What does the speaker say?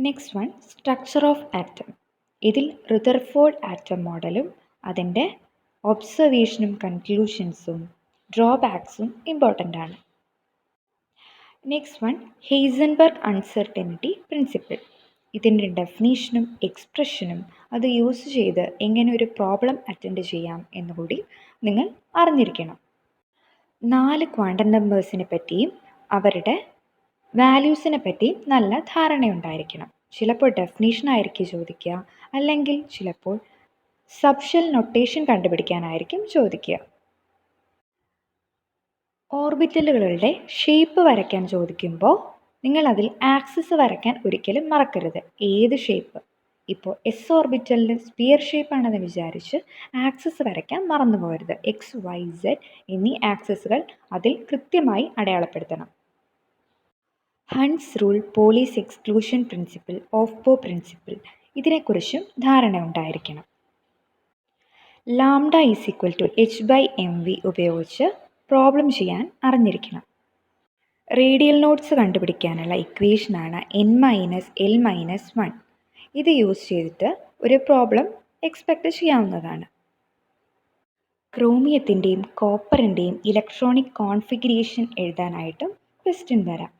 Next one structure of atom. ഇതിൽ Rutherford atom മോഡലും അതിൻ്റെ ഒബ്സർവേഷനും കൺക്ലൂഷൻസും ഡ്രോബാക്സും ഇമ്പോർട്ടൻ്റ് ആണ്. Next one Heisenberg uncertainty principle. ഇതിൻ്റെ ഡെഫിനീഷനും എക്സ്പ്രഷനും അത് യൂസ് ചെയ്ത് എങ്ങനെ ഒരു പ്രോബ്ലം അറ്റൻഡ് ചെയ്യാം എന്നുകൂടി നിങ്ങൾ അറിഞ്ഞിരിക്കണം. 4 ക്വാണ്ടം നമ്പേഴ്സിനെ പറ്റിയും അവരുടെ വാല്യൂസിനെ പറ്റിയും നല്ല ധാരണയുണ്ടായിരിക്കണം. ചിലപ്പോൾ ഡെഫിനീഷൻ ആയിരിക്കും ചോദിക്കുക, അല്ലെങ്കിൽ ചിലപ്പോൾ സബ്ഷെൽ നൊട്ടേഷൻ കണ്ടുപിടിക്കാനായിരിക്കും ചോദിക്കുക. ഓർബിറ്റലുകളുടെ ഷേപ്പ് വരയ്ക്കാൻ ചോദിക്കുമ്പോൾ നിങ്ങൾ അതിൽ ആക്സിസ് വരയ്ക്കാൻ ഒരിക്കലും മറക്കരുത്. ഏത് ഷേപ്പ്, ഇപ്പോൾ എസ് ഓർബിറ്റലിൽ സ്പിയർ ഷേപ്പാണെന്ന് വിചാരിച്ച് ആക്സിസ് വരയ്ക്കാൻ മറന്നു പോകരുത്. എക്സ്, വൈ, സെഡ് എന്നീ ആക്സിസുകൾ അതിൽ കൃത്യമായി അടയാളപ്പെടുത്തണം. Hund's rule, Pauli's exclusion principle, Aufbau principle ഇതിനെക്കുറിച്ചും ധാരണ ഉണ്ടായിരിക്കണം. ലാംഡ h/mv ഉപയോഗിച്ച് പ്രോബ്ലം ചെയ്യാൻ അറിഞ്ഞിരിക്കണം. റേഡിയൽ നോട്ട്സ് കണ്ടുപിടിക്കാനുള്ള ഇക്വേഷനാണ് n-l-1. ഇത് യൂസ് ചെയ്തിട്ട് ഒരു പ്രോബ്ലം എക്സ്പെക്റ്റ് ചെയ്യാവുന്നതാണ്. ക്രോമിയത്തിൻ്റെയും കോപ്പറിൻ്റെയും ഇലക്ട്രോണിക് കോൺഫിഗറേഷൻ എഴുതാനായിട്ടും ക്വസ്റ്റ്യൻ വരാം.